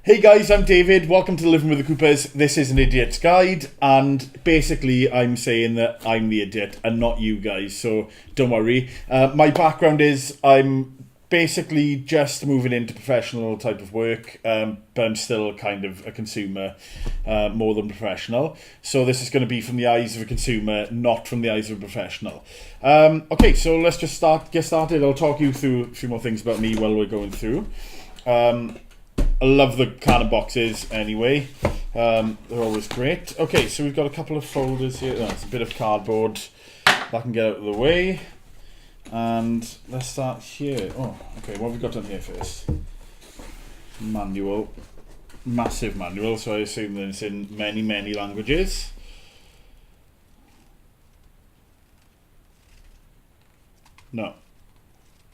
Hey guys, I'm David. Welcome to Living with the Coopers. This is an idiot's guide, and basically I'm saying that I'm the idiot and not you guys, so don't worry. My background is I'm basically just moving into professional type of work, but I'm still kind of a consumer more than professional. So this is going to be from the eyes of a consumer, not from the eyes of a professional. Okay, so let's just get started. I'll talk you through a few more things about me while we're going through. I love the Canon boxes anyway. They're always great. Okay, so we've got a couple of folders here. It's a bit of cardboard that can get out of the way. And let's start here. Oh, okay, what have we got on here first? Manual. Massive manual, so I assume that it's in many, many languages. No.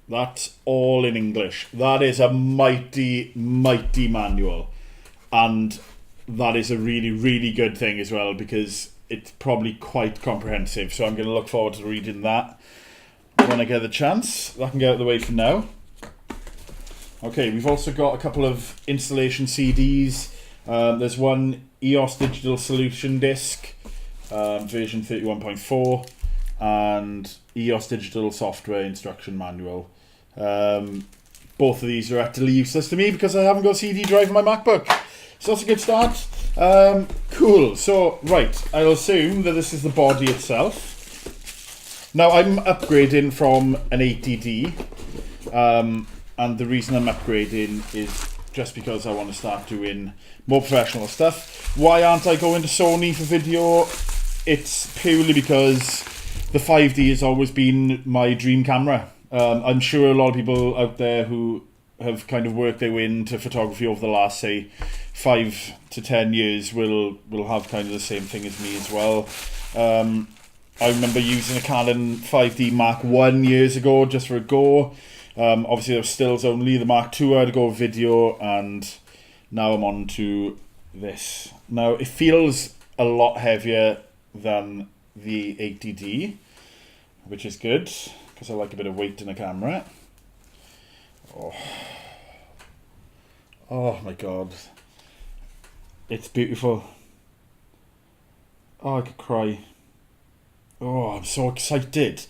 That's all in English. That is a mighty, mighty manual. And that is a really, really good thing as well, because it's probably quite comprehensive. So I'm going to look forward to reading that when I get the chance. That can get out of the way for now. Okay, we've also got a couple of installation CDs. There's one EOS Digital Solution Disc, version 31.4, and EOS Digital Software Instruction Manual. Both of these are utterly useless to me because I haven't got a CD drive in my MacBook. So that's a good start. Cool. So, right, I'll assume that this is the body itself. Now, I'm upgrading from an 80D. And the reason I'm upgrading is just because I want to start doing more professional stuff. Why aren't I going to Sony for video? It's purely because the 5D has always been my dream camera. I'm sure a lot of people out there who have kind of worked their way into photography over the last, say, 5 to 10 years will have kind of the same thing as me as well. I remember using a Canon 5D Mark 1 years ago just for a go. Obviously, there was stills only. The Mark 2 I had to go video, and now I'm on to this. Now, it feels a lot heavier than the 80D, which is good, because I like a bit of weight in a camera. Oh my god. It's beautiful. Oh, I could cry. Oh, I'm so excited.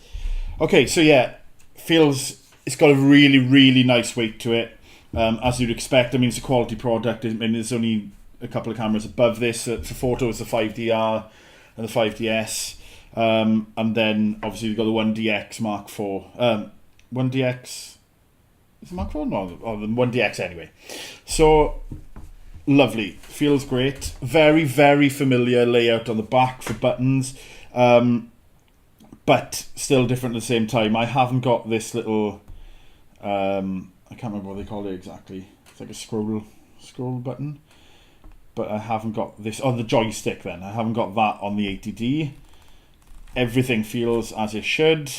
Okay, so yeah, it's got a really, really nice weight to it. As you'd expect. I mean, it's a quality product. I mean, there's only a couple of cameras above this. For photo, it's the 5DR and the 5DS. And then obviously we've got the 1DX Mark IV. 1DX, is it Mark IV? No, the 1DX anyway. So lovely, feels great. Very, very familiar layout on the back for buttons, but still different at the same time. I haven't got this little, I can't remember what they call it exactly. It's like a scroll button, but I haven't got this on the joystick. Then I haven't got that on the 80D. Everything feels as it should,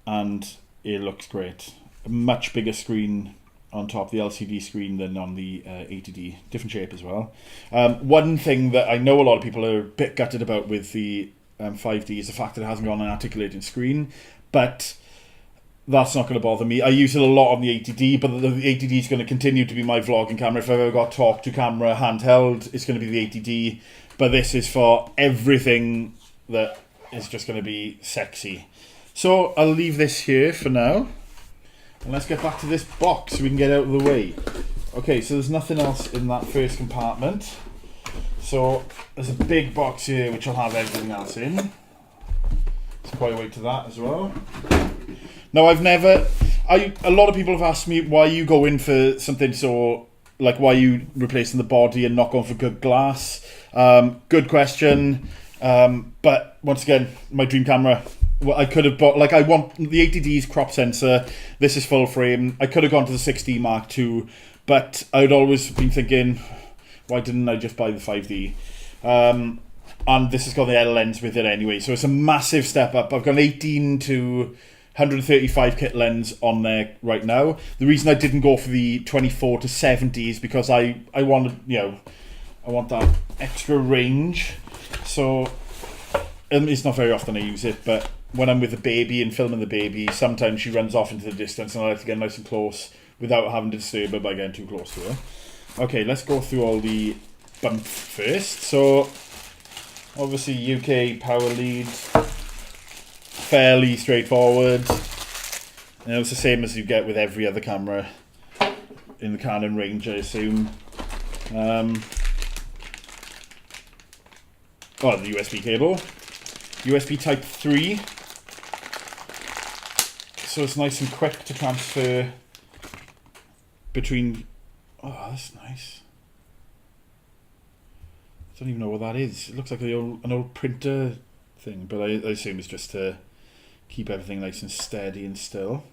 and it looks great. A much bigger screen on top of the LCD screen than on the 80D. Different shape as well. One thing that I know a lot of people are a bit gutted about with the 5D is the fact that it hasn't got an articulating screen, but that's not going to bother me. I use it a lot on the 80D, but the 80D is going to continue to be my vlogging camera. If I've ever got talk to camera handheld, it's going to be the 80D. But this is for everything that is just going to be sexy. So I'll leave this here for now. And let's get back to this box so we can get out of the way. Okay, so there's nothing else in that first compartment. So there's a big box here which will have everything else in. There's quite a way to that as well. Now, a lot of people have asked me why you go in for something so, like why you replacing the body and not going for good glass. Good question, but once again, my dream camera. Well, I could have bought, like, I want the 80D's crop sensor. This is full frame. I could have gone to the 6D Mark II, but I'd always been thinking, why didn't I just buy the 5D? And this has got the L lens with it anyway, so it's a massive step up. I've got an 18 to 135 kit lens on there right now. The reason I didn't go for the 24 to 70 is because I wanted, I want that extra range. So it's not very often I use it, but when I'm with the baby and filming the baby, sometimes she runs off into the distance and I like to get nice and close without having to disturb her by getting too close to her. Okay, let's go through all the bump first. So, obviously UK power lead, fairly straightforward. You know, it's the same as you get with every other camera in the Canon range, I assume. The USB cable. USB Type 3. So it's nice and quick to transfer between... Oh, that's nice. I don't even know what that is. It looks like an old printer thing, but I assume it's just to keep everything nice and steady and still.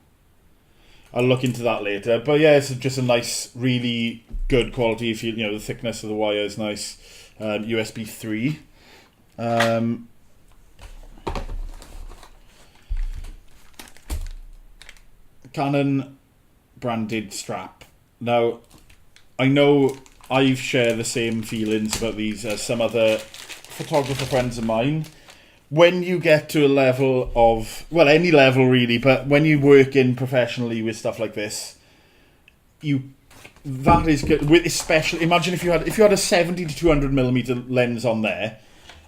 I'll look into that later. But yeah, it's just a nice, really good quality. If you know, the thickness of the wire is nice. USB 3. Canon branded strap. Now, I know I've shared the same feelings about these as some other photographer friends of mine. When you get to a level of, well, any level really, but when you work in professionally with stuff like this, that is good. Especially, imagine if you had a 70 to 200mm lens on there,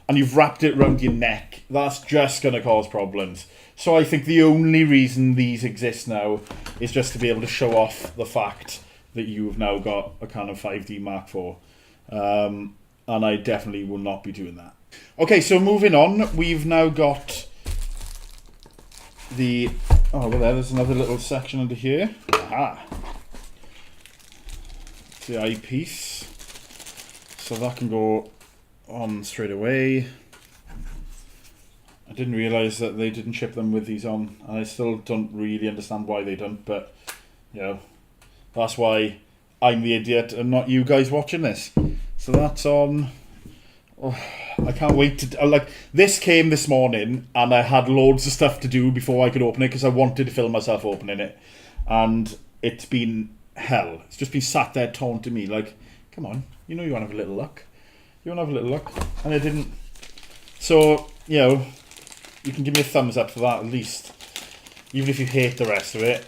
and you've wrapped it around your neck. That's just going to cause problems. So I think the only reason these exist now is just to be able to show off the fact that you've now got a Canon 5D Mark IV. And I definitely will not be doing that. Okay, so moving on, we've now got the... Oh, well, there's another little section under here. Aha! It's the eyepiece. So that can go on straight away. I didn't realise that they didn't ship them with these on. And I still don't really understand why they don't, but, you know, that's why I'm the idiot and not you guys watching this. So that's on... Oh, I can't wait to... Like, this came this morning and I had loads of stuff to do before I could open it because I wanted to film myself opening it. And it's been hell. It's just been sat there taunting me like, come on, you know you want to have a little look. You want to have a little look. And I didn't. So, you know, you can give me a thumbs up for that at least. Even if you hate the rest of it.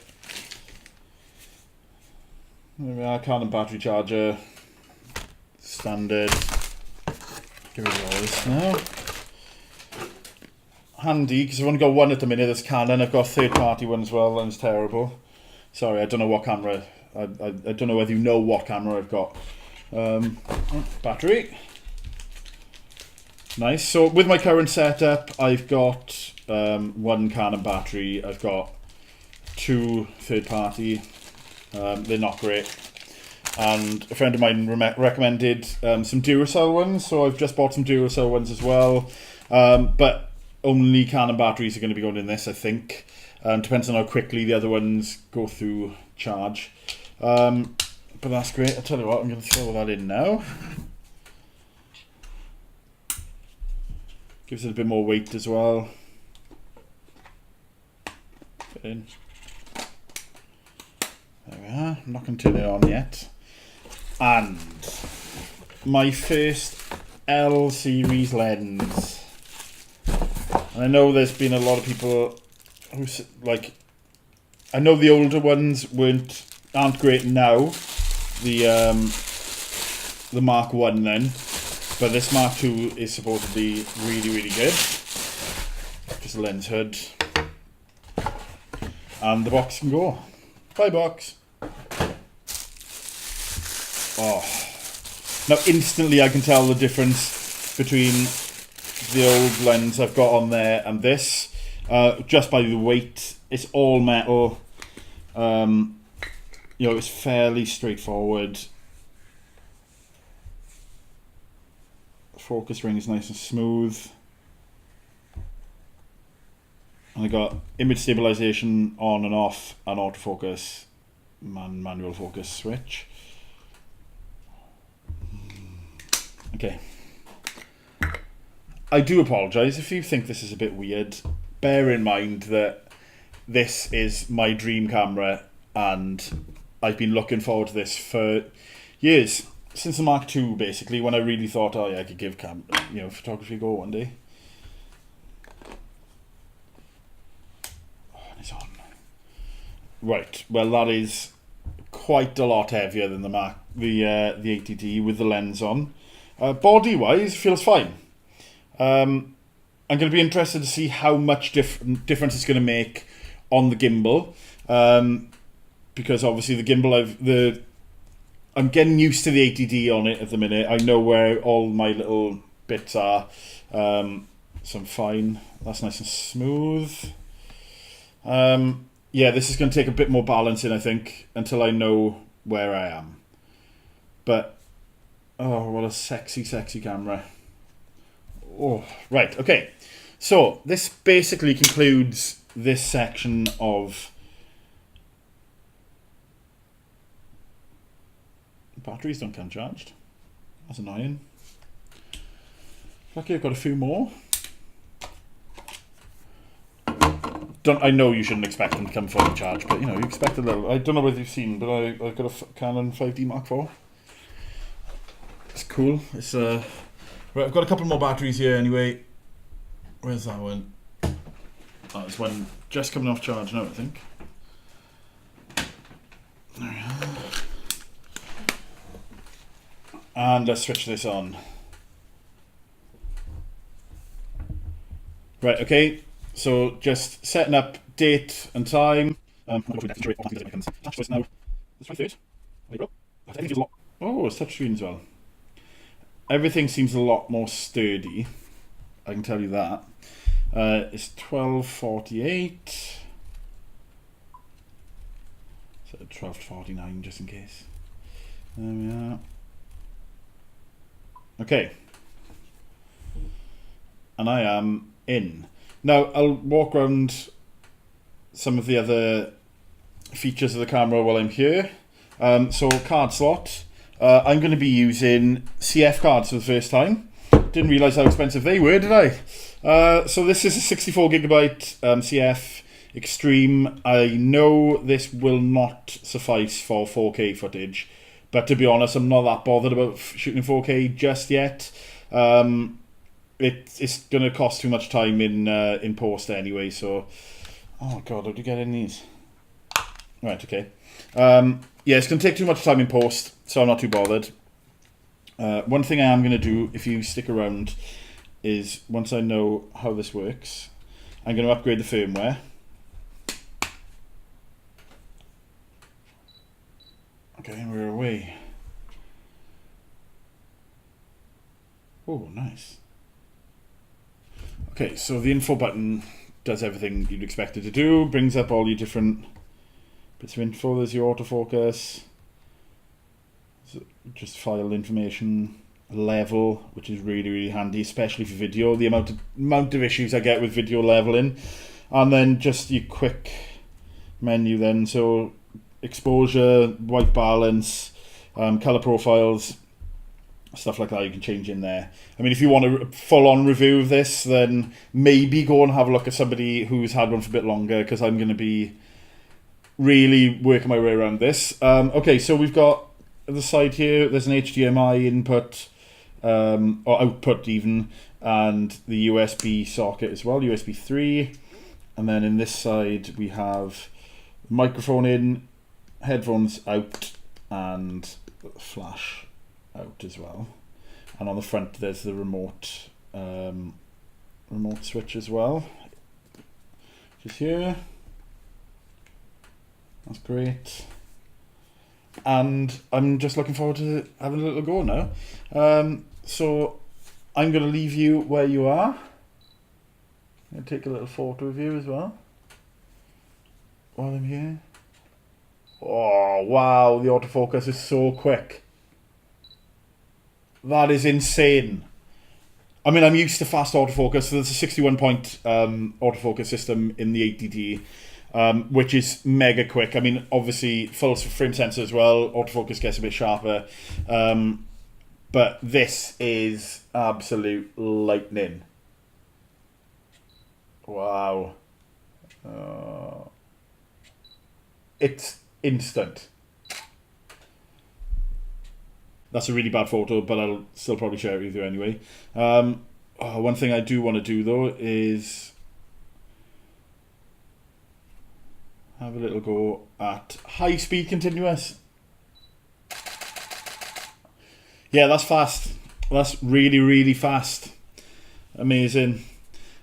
There we are, Canon battery charger. Standard. Get rid of all this now. Handy, because I've only got one at the minute that's Canon. I've got a third-party one as well, and it's terrible. Sorry, I don't know what camera. I don't know whether you know what camera I've got. Battery. Nice. So with my current setup, I've got one Canon battery. I've got two third-party. They're not great. And a friend of mine recommended some Duracell ones, so I've just bought some Duracell ones as well. But only Canon batteries are going to be going in this, I think. Depends on how quickly the other ones go through charge. But that's great. I'll tell you what, I'm going to throw that in now. Gives it a bit more weight as well. Get in. There we are. I'm not going to turn it on yet. And my first L series lens. And I know there's been a lot of people who like. I know the older ones aren't great now. The Mark 1 then, but this Mark 2 is supposedly really, really good. Just a lens hood, and the box can go. Bye, box. Oh, now instantly I can tell the difference between the old lens I've got on there and this, just by the weight. It's all metal. You know, it's fairly straightforward. Focus ring is nice and smooth. And I got image stabilization on and off, and autofocus, manual focus switch. Okay. I do apologise if you think this is a bit weird. Bear in mind that this is my dream camera, and I've been looking forward to this for years. Since the Mark II, basically, when I really thought, oh yeah, I could give photography a go one day. Oh, and it's on. Right, well that is quite a lot heavier than the 80D with the lens on. Body-wise, feels fine. I'm going to be interested to see how much difference it's going to make on the gimbal, because obviously the gimbal I'm getting used to the 80D on it at the minute. I know where all my little bits are, so I'm fine. That's nice and smooth. Yeah, this is going to take a bit more balancing, I think, until I know where I am. But oh, what a sexy, sexy camera. Oh, right, okay. So this basically concludes this section of batteries don't come charged. That's annoying. Lucky I've got a few more. I know you shouldn't expect them to come fully charged, but you know, you expect a little. I don't know whether you've seen, but I've got a Canon 5D Mark IV. It's cool. It's right, I've got a couple more batteries here anyway. Where's that one? Oh, there's one just coming off charge now, I think. There we are. And let's switch this on. Right, okay. So just setting up date and time. I'm going to go through the becomes touch choice now. It's 23rd. Everything feels a lot. Oh, it's touchscreen as well. Everything seems a lot more sturdy. I can tell you that. It's 12:48. So 12:49 just in case. There we are. Okay. And I am in. Now, I'll walk around some of the other features of the camera while I'm here. So, card slot. I'm going to be using CF cards for the first time. Didn't realise how expensive they were, did I? So this is a 64GB CF Extreme. I know this will not suffice for 4K footage, but to be honest, I'm not that bothered about shooting 4K just yet. It's going to cost too much time in post anyway, so... Oh god, how do you get in these? Right, okay. Yeah, it's going to take too much time in post, so I'm not too bothered. One thing I am going to do, if you stick around, is once I know how this works, I'm going to upgrade the firmware. Okay, and we're away. Oh, nice. Okay, so the info button does everything you'd expect it to do, brings up all your different bits of info. There's your autofocus, just file information, level, which is really, really handy, especially for video, the amount of issues I get with video leveling. And then just your quick menu then, so exposure, white balance, color profiles, stuff like that you can change in there. I mean, if you want a full-on review of this, then maybe go and have a look at somebody who's had one for a bit longer, because I'm going to be really working my way around this. Okay, so we've got the side here, there's an HDMI input, or output even, and the USB socket as well, USB 3. And then in this side we have microphone in, headphones out, and flash out as well. And on the front there's the remote switch as well, just here. That's great. And I'm just looking forward to having a little go now. So I'm going to leave you where you are. I'm going to take a little photo of you as well while I'm here. Oh wow, the autofocus is so quick. That is insane. I mean, I'm used to fast autofocus, so there's a 61-point autofocus system in the 80D, which is mega quick. I mean, obviously, full frame sensor as well, autofocus gets a bit sharper, but this is absolute lightning. Wow. It's instant. That's a really bad photo, but I'll still probably share it with you anyway. One thing I do want to do though is have a little go at high speed continuous. Yeah, that's fast. That's really, really fast. Amazing.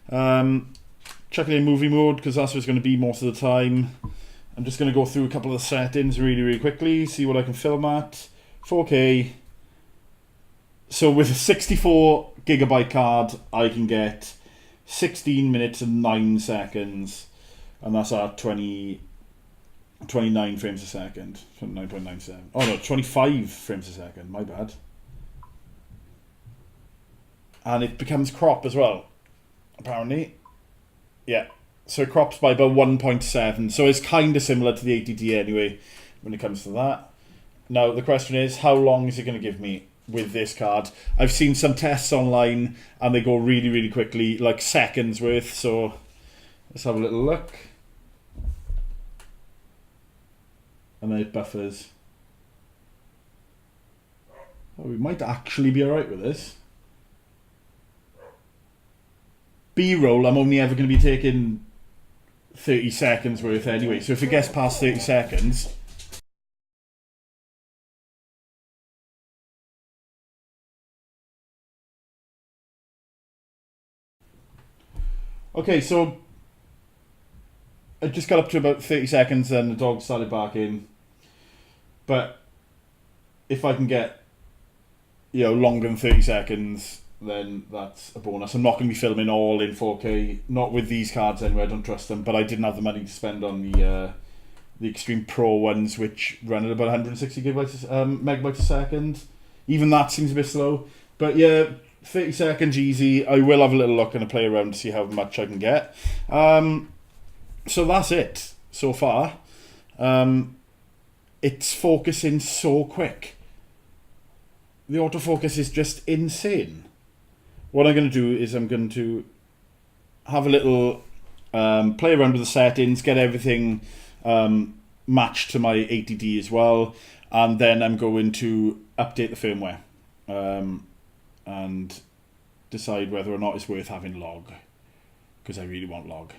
Chucking in movie mode because that's what it's going to be most of the time. I'm just going to go through a couple of the settings really, really quickly, see what I can film at. 4K. So with a 64 gigabyte card, I can get 16 minutes and 9 seconds, and that's at 29 frames a second. 29.97. Oh no, 25 frames a second. My bad. And it becomes crop as well, apparently. Yeah. So it crops by about 1.7. So it's kind of similar to the 80D anyway when it comes to that. Now, the question is, how long is it going to give me with this card? I've seen some tests online and they go really, really quickly, like seconds worth. So let's have a little look. And then it buffers. Oh, we might actually be alright with this. B-roll, I'm only ever going to be taking 30 seconds worth anyway. So if it gets past 30 seconds... Okay, so I just got up to about 30 seconds and the dog started barking. But if I can get, longer than 30 seconds, then that's a bonus. I'm not going to be filming all in 4K, not with these cards anyway, I don't trust them, but I didn't have the money to spend on the Extreme Pro ones, which run at about 160 megabytes a second. Even that seems a bit slow. But yeah, 30 seconds easy. I will have a little look and a play around to see how much I can get. So that's it so far. It's focusing so quick. The autofocus is just insane. What I'm going to do is I'm going to have a little play around with the settings, get everything matched to my 80D as well, and then I'm going to update the firmware and decide whether or not it's worth having log, because I really want log.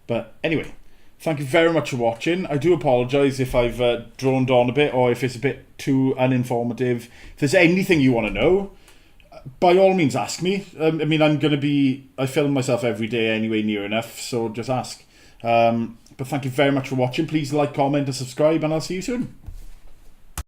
But anyway, thank you very much for watching. I do apologise if I've droned on a bit or if it's a bit too uninformative. If there's anything you want to know, by all means ask me. I film myself every day anyway, near enough, so just ask. But thank you very much for watching. Please like, comment and subscribe, and I'll see you soon.